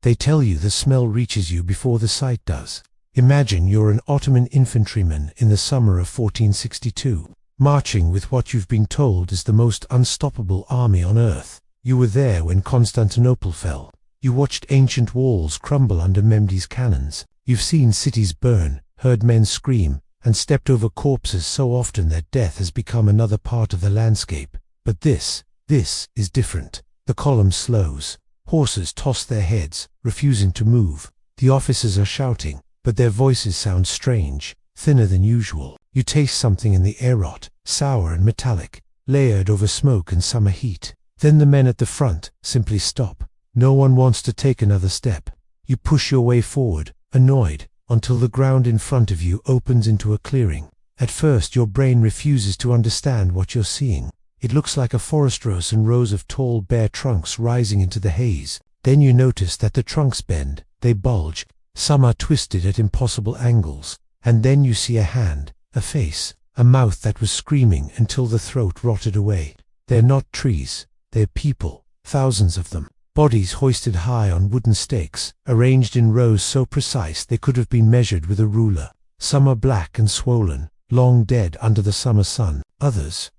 They tell you the smell reaches you before the sight does. Imagine you're an Ottoman infantryman in the summer of 1462, marching with what you've been told is the most unstoppable army on earth. You were there when Constantinople fell. You watched ancient walls crumble under Mehdi's cannons. You've seen cities burn, heard men scream, and stepped over corpses so often that death has become another part of the landscape. But this is different. The column slows. Horses toss their heads, refusing to move. The officers are shouting, but their voices sound strange, thinner than usual. You taste something in the air, rot, sour and metallic, layered over smoke and summer heat. Then the men at the front simply stop. No one wants to take another step. You push your way forward, annoyed, until the ground in front of you opens into a clearing. At first your brain refuses to understand what you're seeing. It looks like a forest, rows and rows of tall bare trunks rising into the haze. Then you notice that the trunks bend, they bulge, some are twisted at impossible angles. And then you see a hand, a face, a mouth that was screaming until the throat rotted away. They're not trees, they're people, thousands of them. Bodies hoisted high on wooden stakes, arranged in rows so precise they could have been measured with a ruler. Some are black and swollen, long dead under the summer sun. Others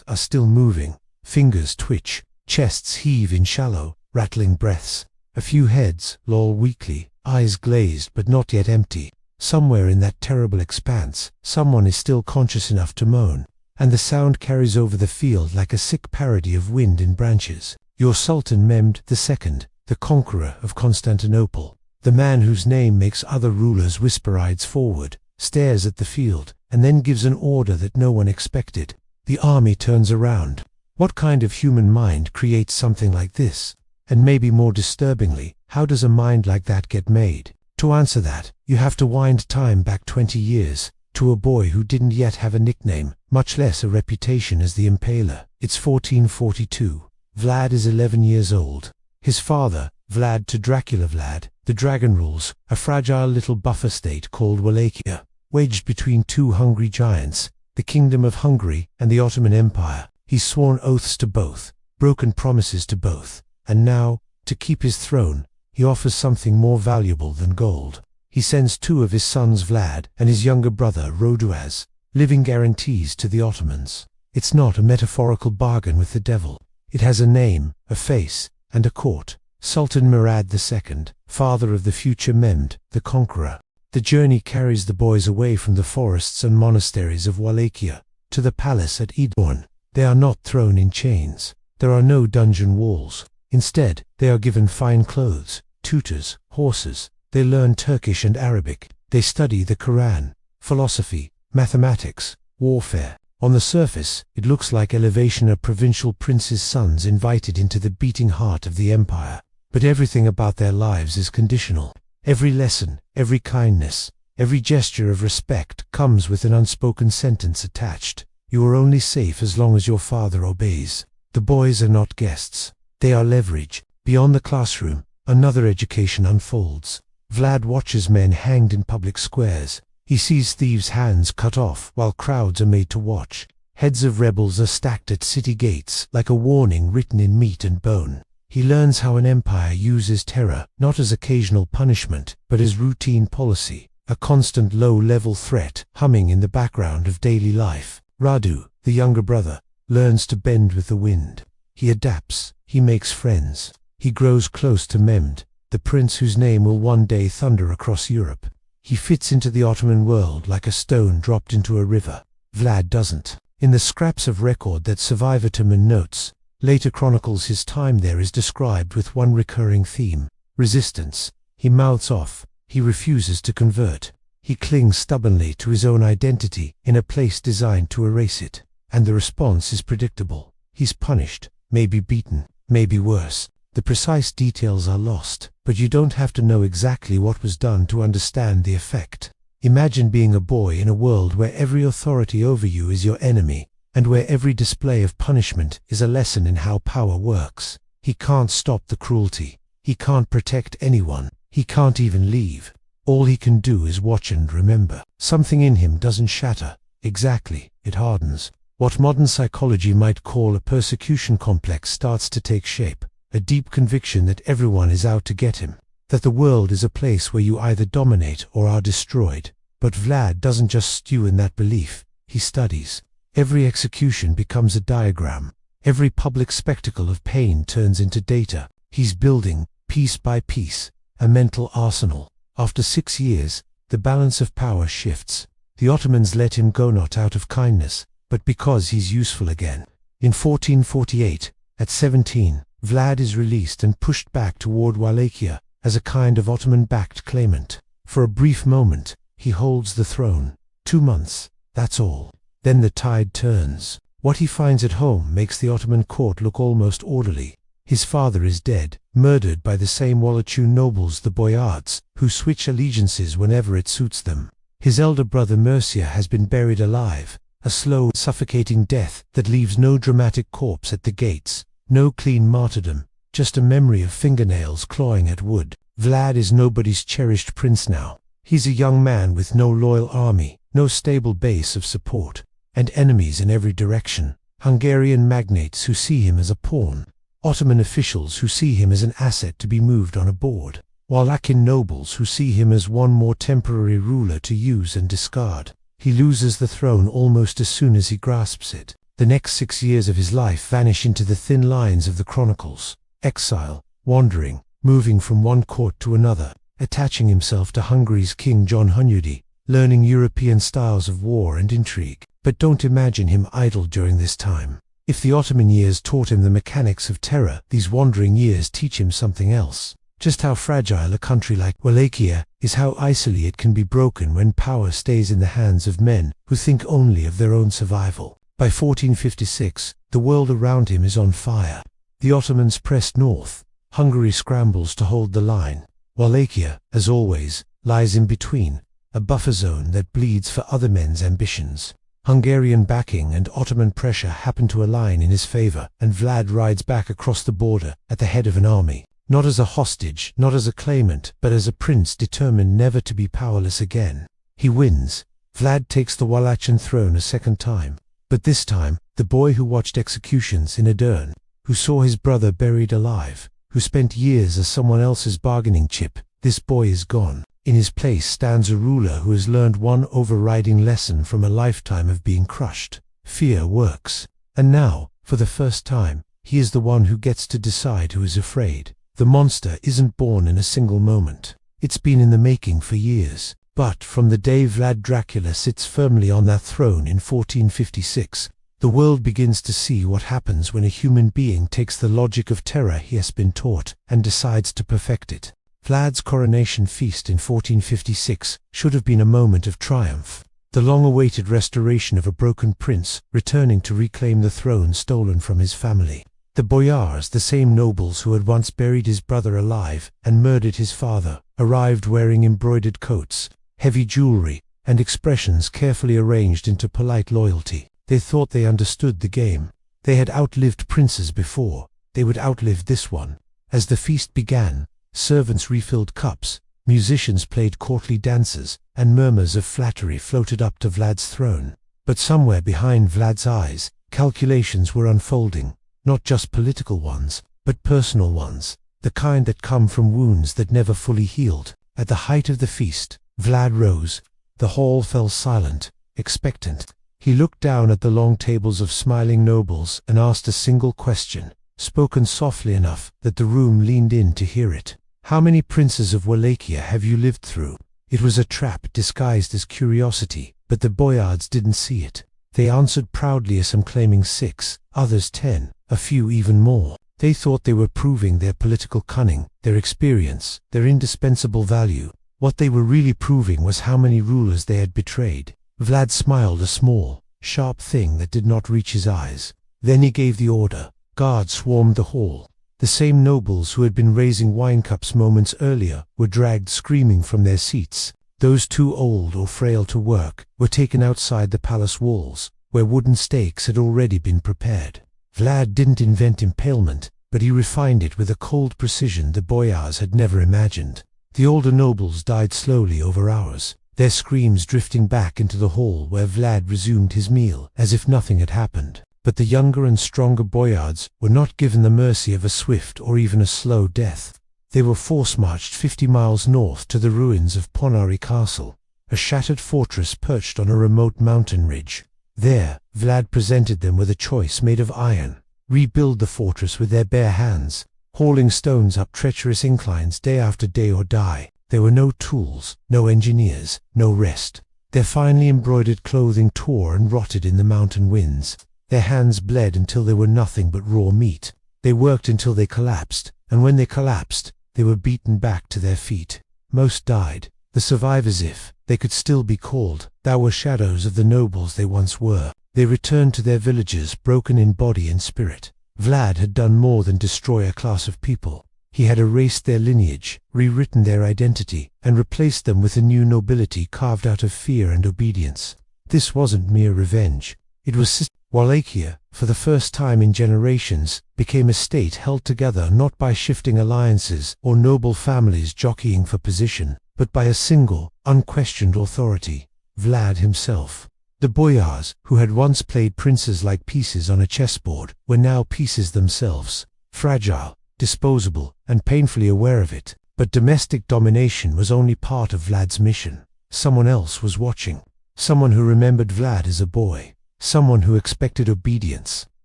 are still moving. Fingers twitch, chests heave in shallow, rattling breaths. A few heads loll weakly, eyes glazed but not yet empty. Somewhere in that terrible expanse, someone is still conscious enough to moan, and the sound carries over the field like a sick parody of wind in branches. Your Sultan Mehmed II, the conqueror of Constantinople, the man whose name makes other rulers whisper, rides forward, stares at the field, and then gives an order that no one expected. The army turns around. What kind of human mind creates something like this? And maybe more disturbingly, how does a mind like that get made? To answer that, you have to wind time back 20 years, to a boy who didn't yet have a nickname, much less a reputation as the Impaler. It's 1442. Vlad is 11 years old. His father, Vlad III Dracula, Vlad, the dragon, rules a fragile little buffer state called Wallachia, wedged between two hungry giants, the Kingdom of Hungary and the Ottoman Empire. He's sworn oaths to both, broken promises to both, and now, to keep his throne, he offers something more valuable than gold. He sends two of his sons, Vlad and his younger brother, Rodu, as living guarantees to the Ottomans. It's not a metaphorical bargain with the devil. It has a name, a face, and a court. Sultan Murad II, father of the future Mehmed, the conqueror. The journey carries the boys away from the forests and monasteries of Wallachia to the palace at Idorn. They are not thrown in chains. There are no dungeon walls. Instead, they are given fine clothes, tutors, horses. They learn Turkish and Arabic. They study the Quran, philosophy, mathematics, warfare. On the surface, it looks like elevation of provincial princes' sons invited into the beating heart of the empire. But everything about their lives is conditional. Every lesson, every kindness, every gesture of respect comes with an unspoken sentence attached. You are only safe as long as your father obeys. The boys are not guests. They are leverage. Beyond the classroom, another education unfolds. Vlad watches men hanged in public squares. He sees thieves' hands cut off while crowds are made to watch. Heads of rebels are stacked at city gates like a warning written in meat and bone. He learns how an empire uses terror, not as occasional punishment, but as routine policy, a constant low-level threat humming in the background of daily life. Radu, the younger brother, learns to bend with the wind. He adapts, he makes friends. He grows close to Mehmed, the prince whose name will one day thunder across Europe. He fits into the Ottoman world like a stone dropped into a river. Vlad doesn't. In the scraps of record that survive Ottoman notes, later chronicles his time there is described with one recurring theme: resistance. He mouths off. He refuses to convert. He clings stubbornly to his own identity in a place designed to erase it. And the response is predictable. He's punished, maybe beaten, maybe worse. The precise details are lost, but you don't have to know exactly what was done to understand the effect. Imagine being a boy in a world where every authority over you is your enemy, and where every display of punishment is a lesson in how power works. He can't stop the cruelty. He can't protect anyone. He can't even leave. All he can do is watch and remember. Something in him doesn't shatter. Exactly, it hardens. What modern psychology might call a persecution complex starts to take shape. A deep conviction that everyone is out to get him. that the world is a place where you either dominate or are destroyed. But Vlad doesn't just stew in that belief, he studies. Every execution becomes a diagram. Every public spectacle of pain turns into data. He's building, piece by piece, a mental arsenal. After 6 years, the balance of power shifts. The Ottomans let him go not out of kindness, but because he's useful again. In 1448, at 17, Vlad is released and pushed back toward Wallachia as a kind of Ottoman-backed claimant. For a brief moment, he holds the throne. 2 months, that's all. Then the tide turns. What he finds at home makes the Ottoman court look almost orderly. His father is dead, murdered by the same Wallachian nobles, the boyards, who switch allegiances whenever it suits them. His elder brother Mircea has been buried alive, a slow, suffocating death that leaves no dramatic corpse at the gates, no clean martyrdom, just a memory of fingernails clawing at wood. Vlad is nobody's cherished prince now. He's a young man with no loyal army, no stable base of support, and enemies in every direction. Hungarian magnates who see him as a pawn. Ottoman officials who see him as an asset to be moved on a board. Wallachian nobles who see him as one more temporary ruler to use and discard. He loses the throne almost as soon as he grasps it. The next 6 years of his life vanish into the thin lines of the chronicles. Exile, wandering, moving from one court to another, attaching himself to Hungary's King John Hunyadi, learning European styles of war and intrigue. But don't imagine him idle during this time. If the Ottoman years taught him the mechanics of terror, these wandering years teach him something else. Just how fragile a country like Wallachia is, how easily it can be broken when power stays in the hands of men who think only of their own survival. By 1456, the world around him is on fire. The Ottomans press north. Hungary scrambles to hold the line. Wallachia, as always, lies in between, a buffer zone that bleeds for other men's ambitions. Hungarian backing and Ottoman pressure happen to align in his favor, and Vlad rides back across the border at the head of an army. Not as a hostage, not as a claimant, but as a prince determined never to be powerless again. He wins. Vlad takes the Wallachian throne a second time. But this time, the boy who watched executions in Adern, who saw his brother buried alive, who spent years as someone else's bargaining chip, this boy is gone. In his place stands a ruler who has learned one overriding lesson from a lifetime of being crushed. Fear works. And now, for the first time, he is the one who gets to decide who is afraid. The monster isn't born in a single moment. It's been in the making for years. But from the day Vlad Dracula sits firmly on that throne in 1456, the world begins to see what happens when a human being takes the logic of terror he has been taught and decides to perfect it. Vlad's coronation feast in 1456 should have been a moment of triumph. The long-awaited restoration of a broken prince returning to reclaim the throne stolen from his family. The boyars, the same nobles who had once buried his brother alive and murdered his father, arrived wearing embroidered coats, heavy jewelry, and expressions carefully arranged into polite loyalty. They thought they understood the game. They had outlived princes before. They would outlive this one. As the feast began, servants refilled cups, musicians played courtly dances, and murmurs of flattery floated up to Vlad's throne. But somewhere behind Vlad's eyes, calculations were unfolding, not just political ones, but personal ones, the kind that come from wounds that never fully healed. At the height of the feast, Vlad rose. The hall fell silent, expectant. He looked down at the long tables of smiling nobles and asked a single question, spoken softly enough that the room leaned in to hear it. How many princes of Wallachia have you lived through? It was a trap disguised as curiosity, but the boyards didn't see it. They answered proudly, some claiming 6, others 10, a few even more. They thought they were proving their political cunning, their experience, their indispensable value. What they were really proving was how many rulers they had betrayed. Vlad smiled, a small, sharp thing that did not reach his eyes. Then he gave the order. Guards swarmed the hall. The same nobles who had been raising wine cups moments earlier were dragged screaming from their seats. Those too old or frail to work were taken outside the palace walls, where wooden stakes had already been prepared. Vlad didn't invent impalement, but he refined it with a cold precision the boyars had never imagined. The older nobles died slowly over hours, their screams drifting back into the hall where Vlad resumed his meal as if nothing had happened. But the younger and stronger boyards were not given the mercy of a swift or even a slow death. They were force-marched 50 miles north to the ruins of Ponari Castle, a shattered fortress perched on a remote mountain ridge. There, Vlad presented them with a choice made of iron: rebuild the fortress with their bare hands, hauling stones up treacherous inclines day after day, or die. There were no tools, no engineers, no rest. Their finely embroidered clothing tore and rotted in the mountain winds. Their hands bled until they were nothing but raw meat. They worked until they collapsed, and when they collapsed, they were beaten back to their feet. Most died. The survivors, if they could still be called, that were shadows of the nobles they once were. They returned to their villages broken in body and spirit. Vlad had done more than destroy a class of people. He had erased their lineage, rewritten their identity, and replaced them with a new nobility carved out of fear and obedience. This wasn't mere revenge. It was Wallachia, for the first time in generations, became a state held together not by shifting alliances or noble families jockeying for position, but by a single, unquestioned authority: Vlad himself. The boyars, who had once played princes like pieces on a chessboard, were now pieces themselves, fragile, disposable, and painfully aware of it. But domestic domination was only part of Vlad's mission. Someone else was watching. Someone who remembered Vlad as a boy. Someone who expected obedience.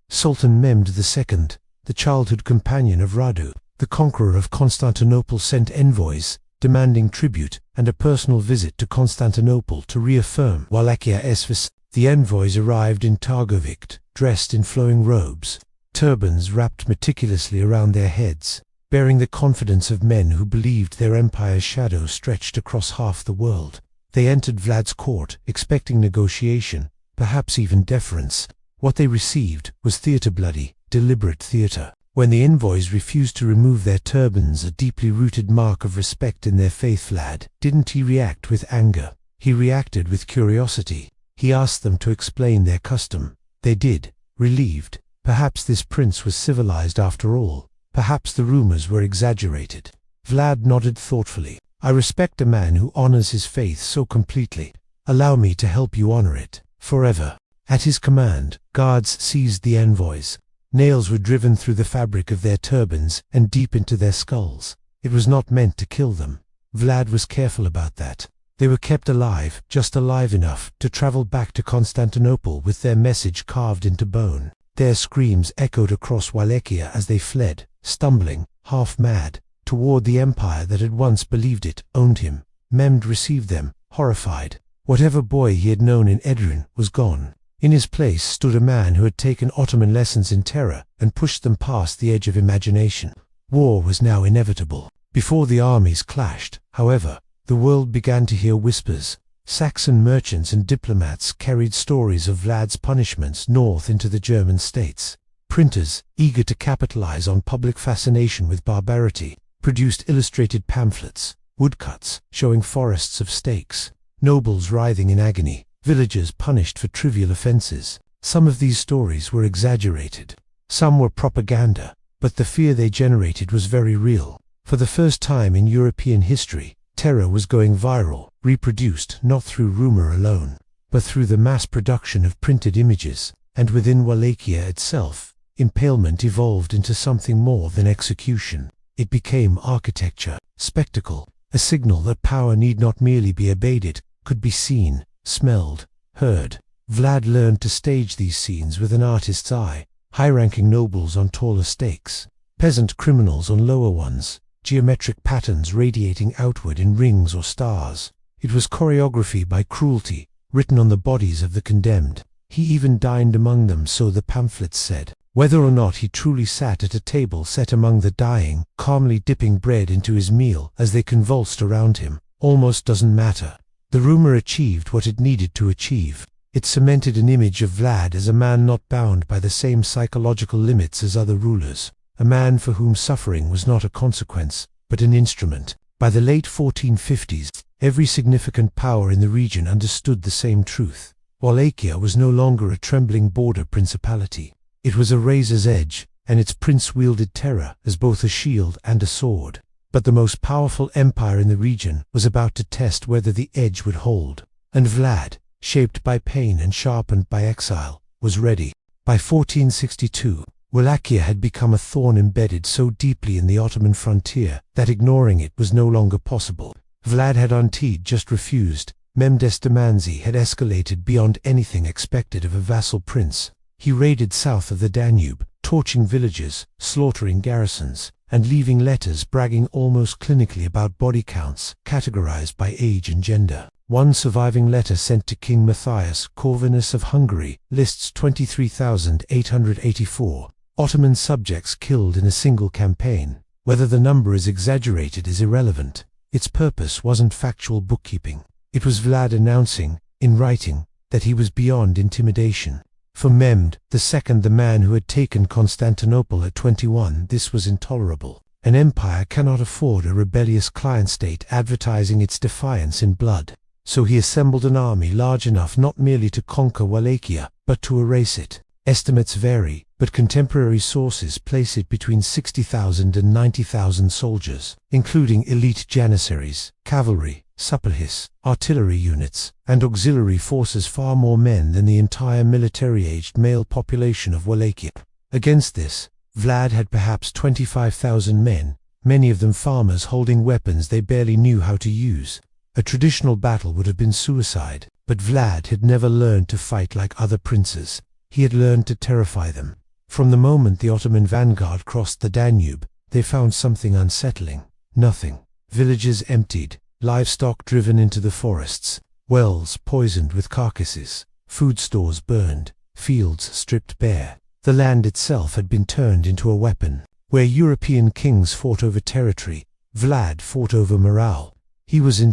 Sultan Mehmed II, the childhood companion of Radu, the conqueror of Constantinople, sent envoys, demanding tribute and a personal visit to Constantinople to reaffirm Wallachia's vassality. The envoys arrived in Targovikt, dressed in flowing robes, turbans wrapped meticulously around their heads, bearing the confidence of men who believed their empire's shadow stretched across half the world. They entered Vlad's court, expecting negotiation, perhaps even deference. What they received was theatre, bloody, deliberate theatre. When the envoys refused to remove their turbans, a deeply rooted mark of respect in their faith, Vlad didn't react with anger. He reacted with curiosity. He asked them to explain their custom. They did, relieved. Perhaps this prince was civilized after all. Perhaps the rumors were exaggerated. Vlad nodded thoughtfully. I respect a man who honors his faith so completely. Allow me to help you honor it forever. At his command, guards seized the envoys. Nails were driven through the fabric of their turbans and deep into their skulls. It was not meant to kill them. Vlad was careful about that. They were kept alive, just alive enough to travel back to Constantinople with their message carved into bone. Their screams echoed across Wallachia as they fled, stumbling, half-mad, toward the empire that had once believed it owned him. Mehmed received them, horrified. Whatever boy he had known in Edirne was gone. In his place stood a man who had taken Ottoman lessons in terror and pushed them past the edge of imagination. War was now inevitable. Before the armies clashed, however, the world began to hear whispers. Saxon merchants and diplomats carried stories of Vlad's punishments north into the German states. Printers, eager to capitalize on public fascination with barbarity, produced illustrated pamphlets, woodcuts showing forests of stakes, nobles writhing in agony, villagers punished for trivial offenses. Some of these stories were exaggerated. Some were propaganda, but the fear they generated was very real. For the first time in European history, terror was going viral, reproduced not through rumor alone, but through the mass production of printed images. And within Wallachia itself, impalement evolved into something more than execution. It became architecture, spectacle, a signal that power need not merely be abated, could be seen, smelled, heard. Vlad learned to stage these scenes with an artist's eye. High-ranking nobles on taller stakes, peasant criminals on lower ones, geometric patterns radiating outward in rings or stars. It was choreography by cruelty, written on the bodies of the condemned. He even dined among them, so the pamphlets said. Whether or not he truly sat at a table set among the dying, calmly dipping bread into his meal as they convulsed around him, almost doesn't matter. The rumor achieved what it needed to achieve. It cemented an image of Vlad as a man not bound by the same psychological limits as other rulers, a man for whom suffering was not a consequence, but an instrument. By the late 1450s, every significant power in the region understood the same truth. Wallachia was no longer a trembling border principality. It was a razor's edge, and its prince wielded terror as both a shield and a sword. But the most powerful empire in the region was about to test whether the edge would hold. And Vlad, shaped by pain and sharpened by exile, was ready. By 1462, Wallachia had become a thorn embedded so deeply in the Ottoman frontier that ignoring it was no longer possible. Vlad had indeed just refused. Memdes demands had escalated beyond anything expected of a vassal prince. He raided south of the Danube, torching villages, slaughtering garrisons, and leaving letters bragging almost clinically about body counts, categorized by age and gender. One surviving letter sent to King Matthias Corvinus of Hungary lists 23,884 Ottoman subjects killed in a single campaign. Whether the number is exaggerated is irrelevant. Its purpose wasn't factual bookkeeping. It was Vlad announcing, in writing, that he was beyond intimidation. For Mehmed II, the man who had taken Constantinople at 21, this was intolerable. An empire cannot afford a rebellious client-state advertising its defiance in blood. So he assembled an army large enough not merely to conquer Wallachia, but to erase it. Estimates vary, but contemporary sources place it between 60,000 and 90,000 soldiers, including elite janissaries, cavalry, supplehists, artillery units, and auxiliary forces, far more men than the entire military-aged male population of Wallachia. Against this, Vlad had perhaps 25,000 men, many of them farmers holding weapons they barely knew how to use. A traditional battle would have been suicide, but Vlad had never learned to fight like other princes. He had learned to terrify them. From the moment the Ottoman vanguard crossed the Danube, they found something unsettling. Nothing. Villages emptied, livestock driven into the forests, wells poisoned with carcasses, food stores burned, fields stripped bare. The land itself had been turned into a weapon. Where European kings fought over territory, Vlad fought over morale. He was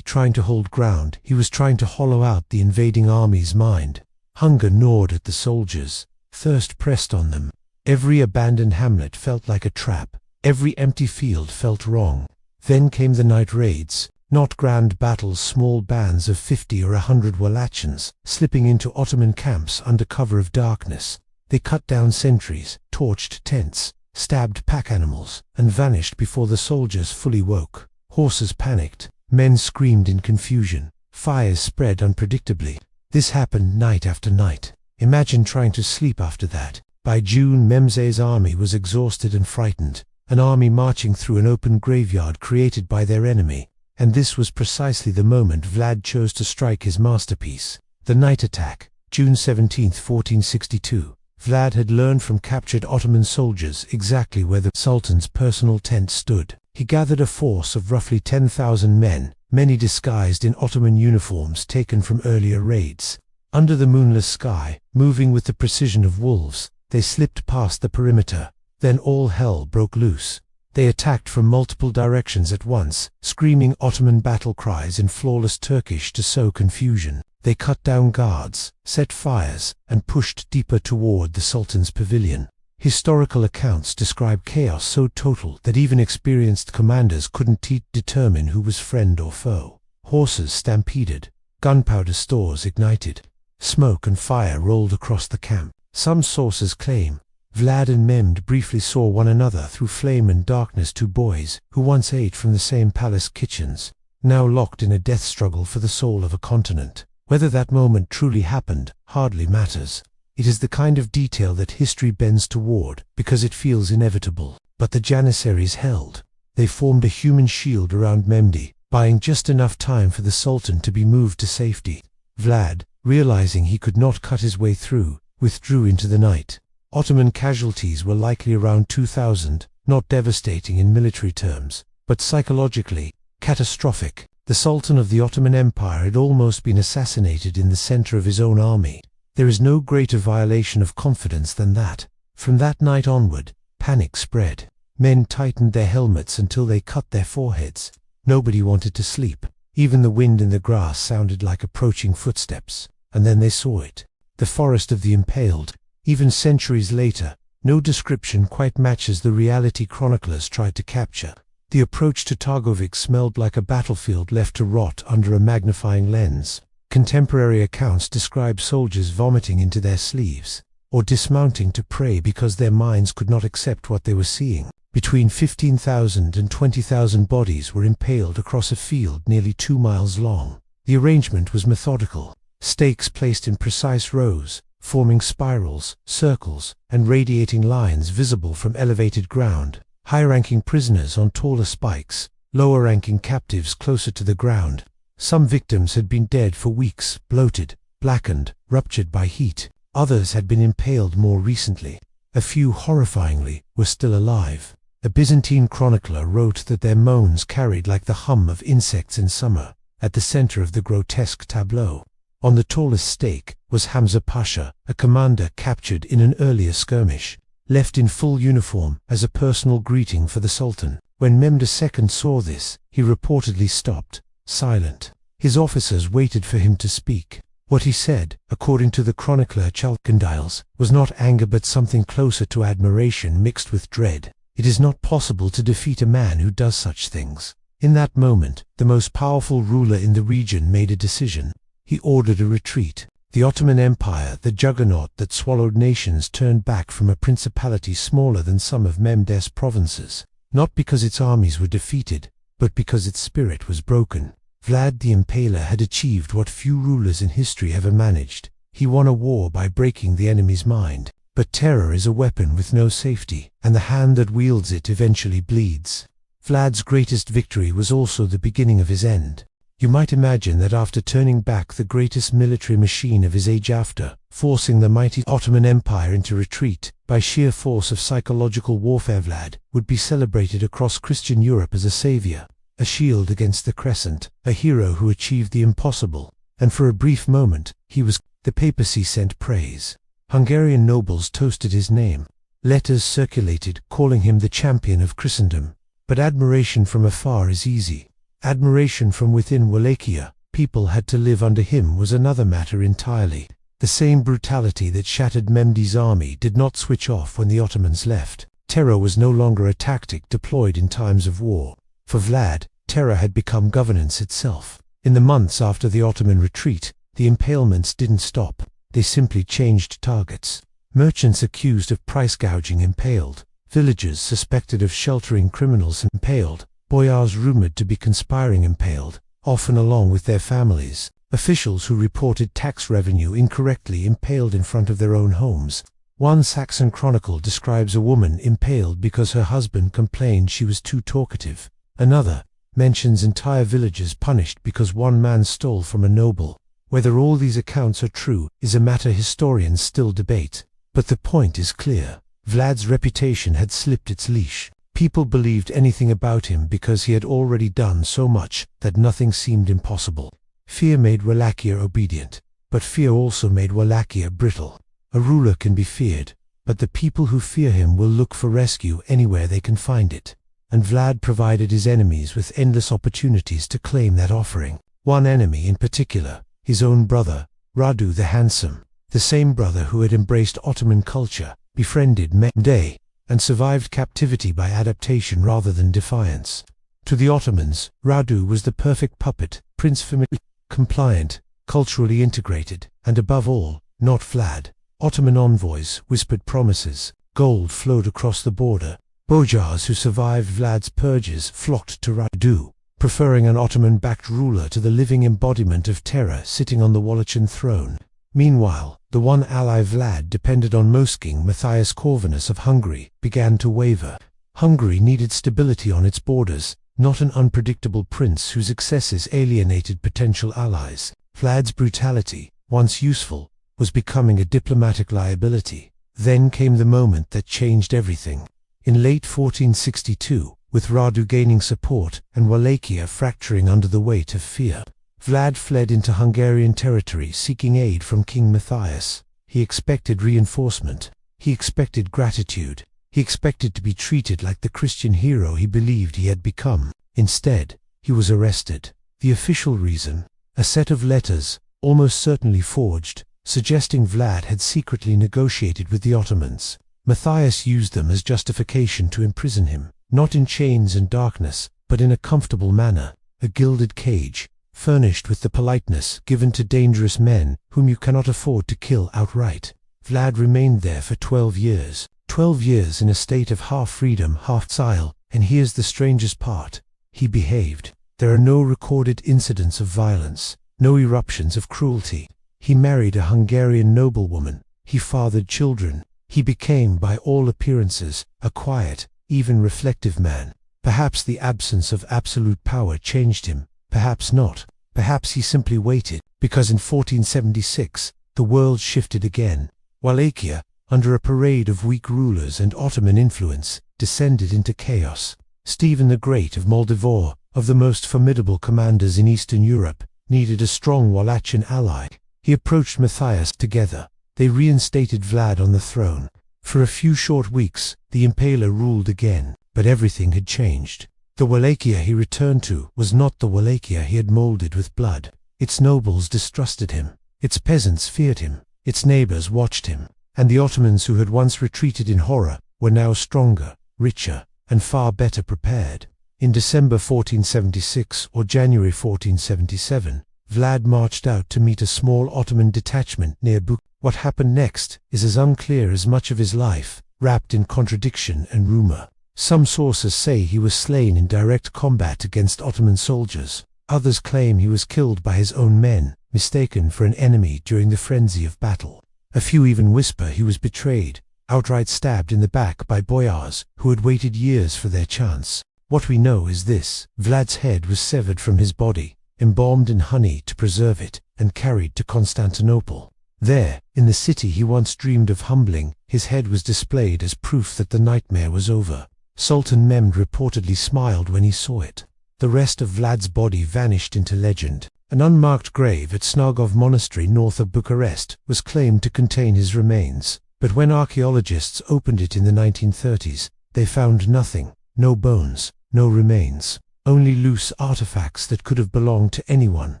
trying to hold ground. He was trying to hollow out the invading army's mind. Hunger gnawed at the soldiers. Thirst pressed on them. Every abandoned hamlet felt like a trap. Every empty field felt wrong. Then came the night raids. Not grand battles, small bands of 50 or 100 Wallachians, slipping into Ottoman camps under cover of darkness. They cut down sentries, torched tents, stabbed pack animals, and vanished before the soldiers fully woke. Horses panicked. Men screamed in confusion. Fires spread unpredictably. This happened night after night. Imagine trying to sleep after that. By June, Memdes's army was exhausted and frightened. An army marching through an open graveyard created by their enemy. And this was precisely the moment Vlad chose to strike his masterpiece. The night attack, June 17, 1462. Vlad had learned from captured Ottoman soldiers exactly where the Sultan's personal tent stood. He gathered a force of roughly 10,000 men, many disguised in Ottoman uniforms taken from earlier raids. Under the moonless sky, moving with the precision of wolves, they slipped past the perimeter. Then all hell broke loose. They attacked from multiple directions at once, screaming Ottoman battle cries in flawless Turkish to sow confusion. They cut down guards, set fires, and pushed deeper toward the Sultan's pavilion. Historical accounts describe chaos so total that even experienced commanders couldn't determine who was friend or foe. Horses stampeded, gunpowder stores ignited, smoke and fire rolled across the camp. Some sources claim Vlad and Mehmed briefly saw one another through flame and darkness, two boys who once ate from the same palace kitchens, now locked in a death struggle for the soul of a continent. Whether that moment truly happened hardly matters. It is the kind of detail that history bends toward because it feels inevitable. But the janissaries held. They formed a human shield around Mehmed, buying just enough time for the Sultan to be moved to safety. Vlad, realizing he could not cut his way through, withdrew into the night. Ottoman casualties were likely around 2,000, not devastating in military terms, but psychologically catastrophic. The Sultan of the Ottoman Empire had almost been assassinated in the center of his own army. There is no greater violation of confidence than that. From that night onward, panic spread. Men tightened their helmets until they cut their foreheads. Nobody wanted to sleep. Even the wind in the grass sounded like approaching footsteps. And then they saw it. The forest of the Impaled. Even centuries later, no description quite matches the reality chroniclers tried to capture. The approach to Targovik smelled like a battlefield left to rot under a magnifying lens. Contemporary accounts describe soldiers vomiting into their sleeves, or dismounting to pray because their minds could not accept what they were seeing. Between 15,000 and 20,000 bodies were impaled across a field nearly 2 miles long. The arrangement was methodical. Stakes placed in precise rows, forming spirals, circles, and radiating lines visible from elevated ground. High-ranking prisoners on taller spikes, lower-ranking captives closer to the ground. Some victims had been dead for weeks, bloated, blackened, ruptured by heat. Others had been impaled more recently. A few, horrifyingly, were still alive. A Byzantine chronicler wrote that their moans carried like the hum of insects in summer. At the center of the grotesque tableau, on the tallest stake, was Hamza Pasha, a commander captured in an earlier skirmish, left in full uniform as a personal greeting for the Sultan. When Mehmed II saw this, he reportedly stopped, silent. His officers waited for him to speak. What he said, according to the chronicler Chalcondyles, was not anger but something closer to admiration mixed with dread. It is not possible to defeat a man who does such things. In that moment, the most powerful ruler in the region made a decision. He ordered a retreat. The Ottoman Empire, the juggernaut that swallowed nations, turned back from a principality smaller than some of Mehmed's provinces, not because its armies were defeated, but because its spirit was broken. Vlad the Impaler had achieved what few rulers in history ever managed. He won a war by breaking the enemy's mind. But terror is a weapon with no safety, and the hand that wields it eventually bleeds. Vlad's greatest victory was also the beginning of his end. You might imagine that after turning back the greatest military machine of his age, after forcing the mighty Ottoman Empire into retreat, by sheer force of psychological warfare, Vlad would be celebrated across Christian Europe as a savior, a shield against the crescent, a hero who achieved the impossible. And for a brief moment, he was. The papacy sent praise. Hungarian nobles toasted his name. Letters circulated, calling him the champion of Christendom. But admiration from afar is easy. Admiration from within Wallachia, people had to live under him, was another matter entirely. The same brutality that shattered Mehmed's army did not switch off when the Ottomans left. Terror was no longer a tactic deployed in times of war. For Vlad, terror had become governance itself. In the months after the Ottoman retreat, the impalements didn't stop. They simply changed targets. Merchants accused of price gouging impaled. Villagers suspected of sheltering criminals impaled. Boyars rumored to be conspiring impaled, often along with their families. Officials who reported tax revenue incorrectly impaled in front of their own homes. One Saxon chronicle describes a woman impaled because her husband complained she was too talkative. Another mentions entire villages punished because one man stole from a noble. Whether all these accounts are true is a matter historians still debate. But the point is clear. Vlad's reputation had slipped its leash. People believed anything about him because he had already done so much that nothing seemed impossible. Fear made Wallachia obedient, but fear also made Wallachia brittle. A ruler can be feared, but the people who fear him will look for rescue anywhere they can find it. And Vlad provided his enemies with endless opportunities to claim that offering. One enemy in particular, his own brother, Radu the Handsome, the same brother who had embraced Ottoman culture, befriended Mehmed, and survived captivity by adaptation rather than defiance. To the Ottomans, Radu was the perfect puppet, prince familiar, compliant, culturally integrated, and above all, not Vlad. Ottoman envoys whispered promises. Gold flowed across the border. Bojars who survived Vlad's purges flocked to Radu, preferring an Ottoman-backed ruler to the living embodiment of terror sitting on the Wallachian throne. Meanwhile, the one ally Vlad depended on, King Matthias Corvinus of Hungary, began to waver. Hungary needed stability on its borders, not an unpredictable prince whose excesses alienated potential allies. Vlad's brutality, once useful, was becoming a diplomatic liability. Then came the moment that changed everything. In late 1462, with Radu gaining support and Wallachia fracturing under the weight of fear, Vlad fled into Hungarian territory seeking aid from King Matthias. He expected reinforcement. He expected gratitude. He expected to be treated like the Christian hero he believed he had become. Instead, he was arrested. The official reason? A set of letters, almost certainly forged, suggesting Vlad had secretly negotiated with the Ottomans. Matthias used them as justification to imprison him, not in chains and darkness, but in a comfortable manner, a gilded cage, furnished with the politeness given to dangerous men whom you cannot afford to kill outright. Vlad remained there for 12 years. 12 years in a state of half freedom, half exile, and here's the strangest part. He behaved. There are no recorded incidents of violence, no eruptions of cruelty. He married a Hungarian noblewoman, he fathered children. He became, by all appearances, a quiet, even reflective man. Perhaps the absence of absolute power changed him, perhaps not. Perhaps he simply waited, because in 1476, the world shifted again. Wallachia, under a parade of weak rulers and Ottoman influence, descended into chaos. Stephen the Great of Moldavur, of the most formidable commanders in Eastern Europe, needed a strong Wallachian ally. He approached Matthias. Together, they reinstated Vlad on the throne. For a few short weeks, the Impaler ruled again, but everything had changed. The Wallachia he returned to was not the Wallachia he had molded with blood. Its nobles distrusted him. Its peasants feared him. Its neighbors watched him. And the Ottomans who had once retreated in horror were now stronger, richer, and far better prepared. In December 1476 or January 1477, Vlad marched out to meet a small Ottoman detachment near Bucharest. What happened next is as unclear as much of his life, wrapped in contradiction and rumor. Some sources say he was slain in direct combat against Ottoman soldiers. Others claim he was killed by his own men, mistaken for an enemy during the frenzy of battle. A few even whisper he was betrayed, outright stabbed in the back by boyars who had waited years for their chance. What we know is this: Vlad's head was severed from his body, embalmed in honey to preserve it, and carried to Constantinople. There, in the city he once dreamed of humbling, his head was displayed as proof that the nightmare was over. Sultan Mehmed reportedly smiled when he saw it. The rest of Vlad's body vanished into legend. An unmarked grave at Snagov Monastery north of Bucharest was claimed to contain his remains, but when archaeologists opened it in the 1930s, they found nothing: no bones, no remains, only loose artifacts that could have belonged to anyone.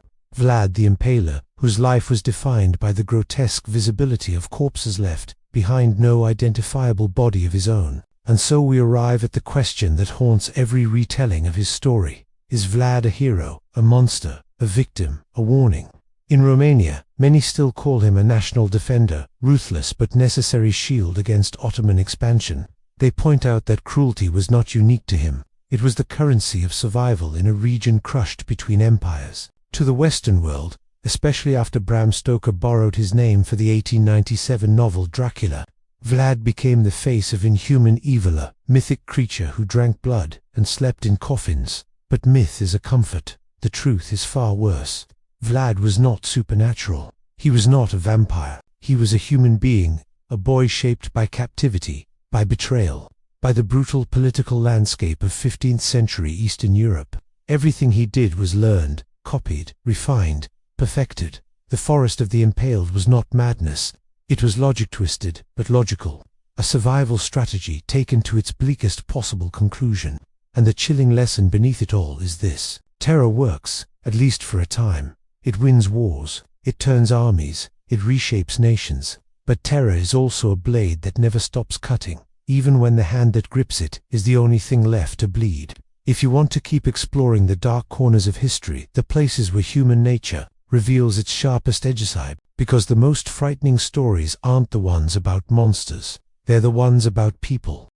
Vlad the Impaler, whose life was defined by the grotesque visibility of corpses left behind no identifiable body of his own. And so we arrive at the question that haunts every retelling of his story: is Vlad a hero, a monster, a victim, a warning? In Romania, many still call him a national defender, ruthless but necessary shield against Ottoman expansion. They point out that cruelty was not unique to him. It was the currency of survival in a region crushed between empires. To the Western world, especially after Bram Stoker borrowed his name for the 1897 novel Dracula, Vlad became the face of inhuman evil, a mythic creature who drank blood and slept in coffins. But myth is a comfort. The truth is far worse. Vlad was not supernatural. He was not a vampire. He was a human being, a boy shaped by captivity, by betrayal, by the brutal political landscape of 15th century Eastern Europe. Everything he did was learned, copied, refined, perfected. The forest of the Impaled was not madness. It was logic twisted, but logical. A survival strategy taken to its bleakest possible conclusion. And the chilling lesson beneath it all is this: terror works, at least for a time. It wins wars, it turns armies, it reshapes nations. But terror is also a blade that never stops cutting, even when the hand that grips it is the only thing left to bleed. If you want to keep exploring the dark corners of history, the places where human nature reveals its sharpest edges, because the most frightening stories aren't the ones about monsters, they're the ones about people.